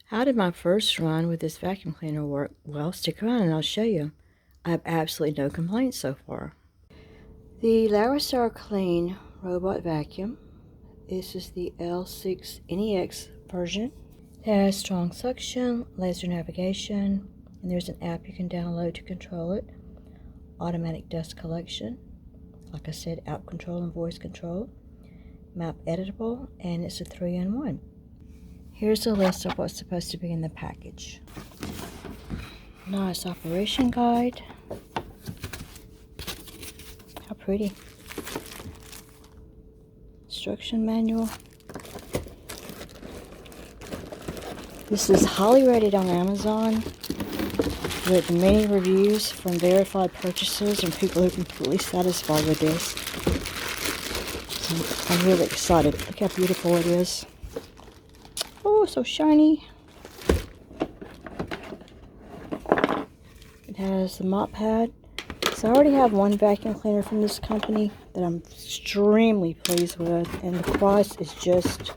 How did my first run with this vacuum cleaner work? Well, stick around and I'll show you. I have absolutely no complaints so far. The Laresar Clean Robot Vacuum. This is the L6NEX version. It has strong suction, laser navigation, and there's an app you can download to control it. Automatic dust collection. Like I said, app control and voice control. Map editable, and it's a 3-in-1. Here's a list of what's supposed to be in the package. Nice operation guide. How pretty. Instruction manual. This is highly rated on Amazon with many reviews from verified purchasers and people who are completely satisfied with this. So I'm really excited. Look how beautiful it is. Oh, so shiny. It has the mop pad. So I already have one vacuum cleaner from this company that I'm extremely pleased with, and the price is just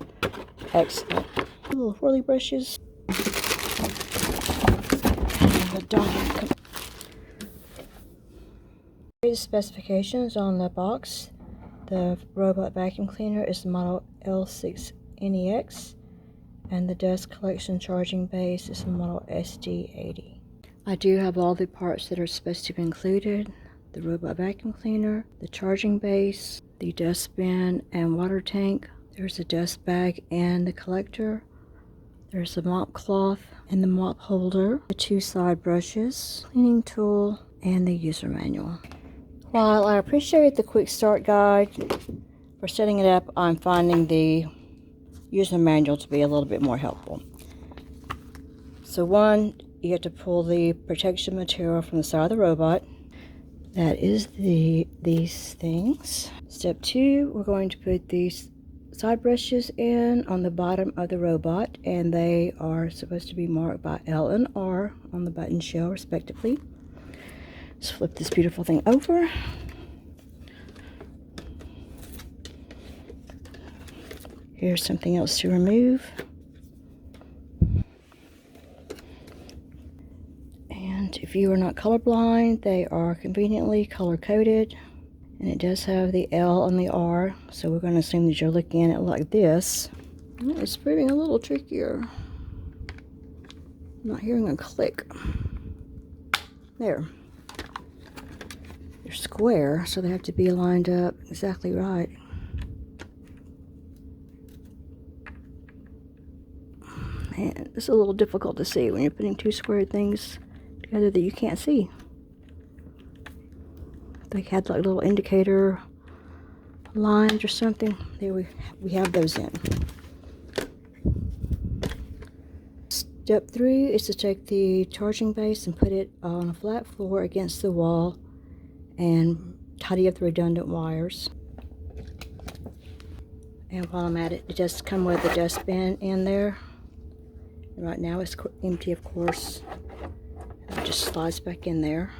excellent. Little whirly brushes. And the docket. The specifications on the box. The robot vacuum cleaner is the model L6NEX. And the dust collection charging base is the model SD80. I do have all the parts that are supposed to be included. The robot vacuum cleaner, the charging base, the dustbin and water tank. There's a dust bag and the collector. There's the mop cloth and the mop holder, the 2 side brushes, cleaning tool, and the user manual. While I appreciate the quick start guide for setting it up, I'm finding the user manual to be a little bit more helpful. So one, you have to pull the protection material from the side of the robot. That is these things. Step 2, we're going to put these side brushes in on the bottom of the robot, and they are supposed to be marked by L and R on the button shell respectively. Let's flip this beautiful thing over. Here's something else to remove. And if you are not colorblind, they are conveniently color-coded. And it does have the L and the R, so we're going to assume that you're looking at it like this. It's proving a little trickier. I'm not hearing a click. There. They're square, so they have to be lined up exactly right. Man, it's a little difficult to see when you're putting 2 square things together that you can't see. They had like little indicator lines or something. There we have those in. Step 3 is to take the charging base and put it on a flat floor against the wall and tidy up the redundant wires. And while I'm at it, it does come with a dustbin in there. And right now it's empty, of course. It just slides back in there.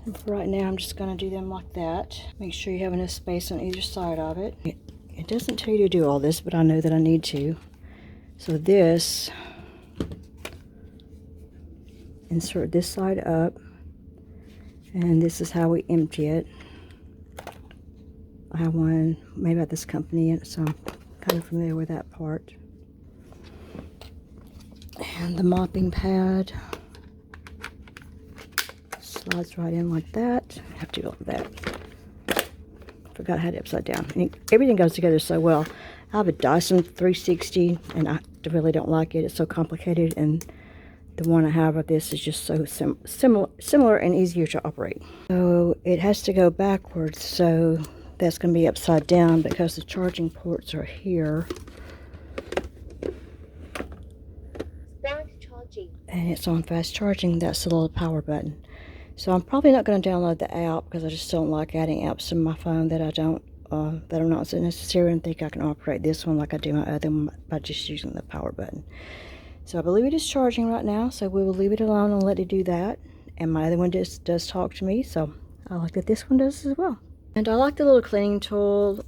And for right now, I'm just going to do them like that. Make sure you have enough space on either side of it. It doesn't tell you to do all this, but I know that I need to. So this, insert this side up, and this is how we empty it. I have one made by this company, so I'm kind of familiar with that part. And the mopping pad slides right in like that. I have to do like that. Forgot I had it upside down. And everything goes together so well. I have a Dyson 360, and I really don't like it. It's so complicated, and the one I have of this is just so similar and easier to operate. So it has to go backwards, so that's going to be upside down because the charging ports are here. Start charging. And it's on fast charging. That's the little power button. So I'm probably not going to download the app because I just don't like adding apps to my phone that that are not so necessary, and think I can operate this one like I do my other one by just using the power button. So I believe it is charging right now, so we will leave it alone and let it do that. And my other one does talk to me, so I like that this one does as well. And I like the little cleaning tool.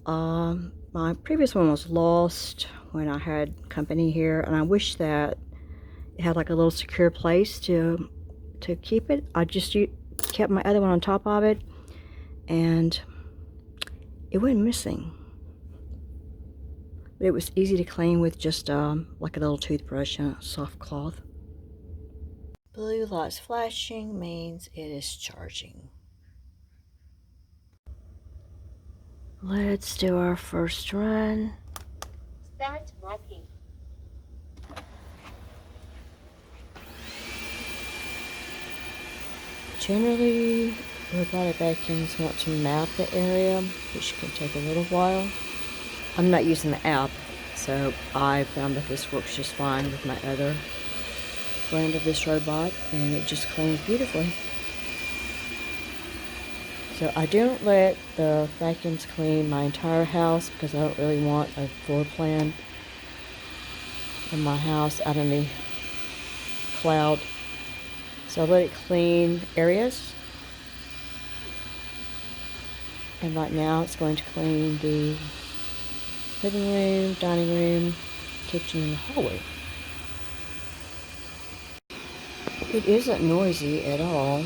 My previous one was lost when I had company here, and I wish that it had like a little secure place to keep it. I just kept my other one on top of it, and it went missing. But it was easy to clean with just like a little toothbrush and a soft cloth. Blue lights flashing means it is charging. Let's do our first run. Start mopping. Generally, robotic vacuums want to map the area, which can take a little while. I'm not using the app, so I found that this works just fine with my other brand of this robot, and it just cleans beautifully. So I don't let the vacuums clean my entire house because I don't really want a floor plan in my house out in the cloud. So I let it clean areas. And right now it's going to clean the living room, dining room, kitchen, and the hallway. It isn't noisy at all.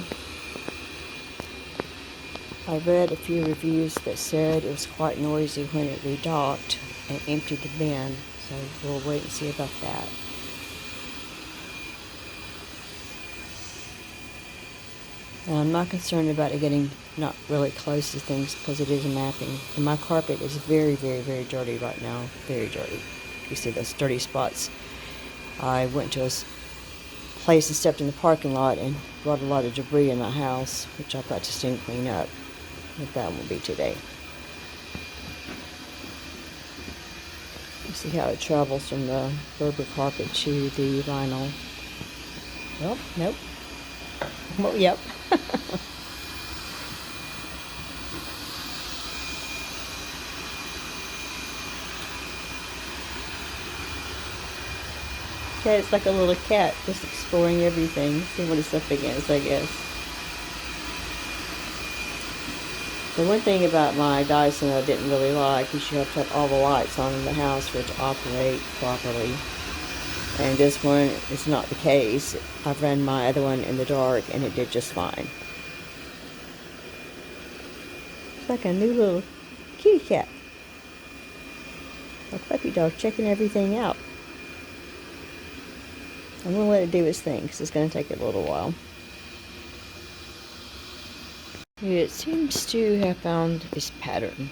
I read a few reviews that said it was quite noisy when it redocked and emptied the bin, so we'll wait and see about that. And I'm not concerned about it getting not really close to things because it is a mapping. And my carpet is very, very, very dirty right now. Very dirty. You see those dirty spots. I went to a place and stepped in the parking lot and brought a lot of debris in my house, which I've got to soon clean up. But that won't be today. You see how it travels from the Berber carpet to the vinyl. Well, nope. Well, yep. Yeah, it's like a little cat just exploring everything, seeing what it's up against, I guess. The one thing about my Dyson I didn't really like is you have to have all the lights on in the house for it to operate properly. And this one is not the case. I've run my other one in the dark and it did just fine. It's like a new little kitty cat. A puppy dog checking everything out. I'm going to let it do its thing because it's going to take it a little while. It seems to have found its pattern.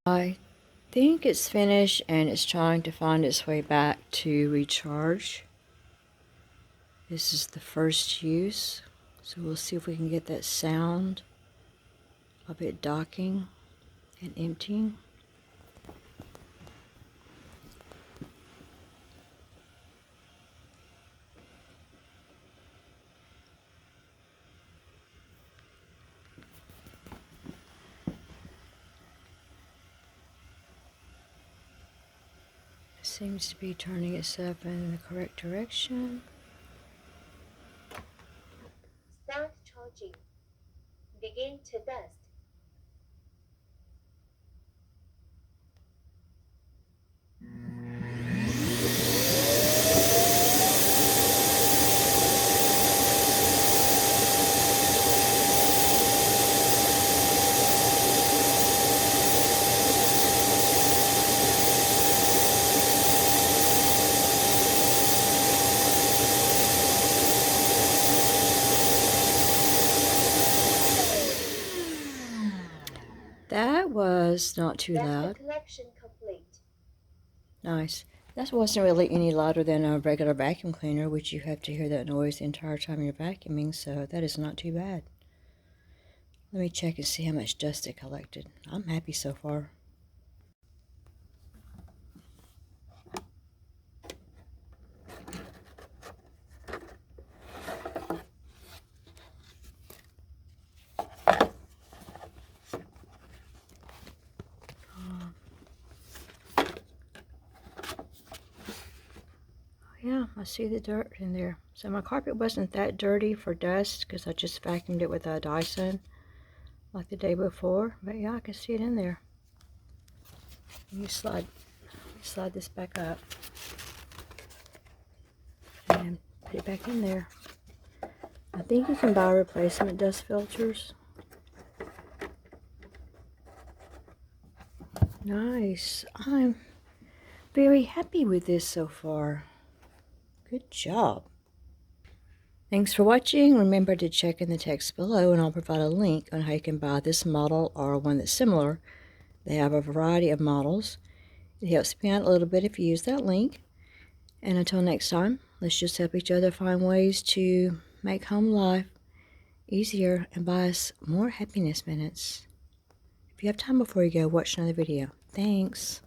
I think it's finished and it's trying to find its way back to recharge. This is the first use, so we'll see if we can get that sound of it docking and emptying. Seems to be turning itself in the correct direction. Start charging. Begin to dust. is not too That's loud. the collection complete. Nice. That wasn't really any louder than a regular vacuum cleaner, which you have to hear that noise the entire time you're vacuuming, so that is not too bad. Let me check and see how much dust it collected. I'm happy so far. Yeah, I see the dirt in there. So my carpet wasn't that dirty for dust because I just vacuumed it with a Dyson like the day before. But yeah, I can see it in there. Let me slide this back up and put it back in there. I think you can buy replacement dust filters. Nice. I'm very happy with this so far. Good job. Thanks for watching. Remember to check in the text below and I'll provide a link on how you can buy this model or one that's similar. They have a variety of models. It helps me out a little bit if you use that link. And until next time, let's just help each other find ways to make home life easier and buy us more happiness minutes. If you have time before you go, watch another video. Thanks.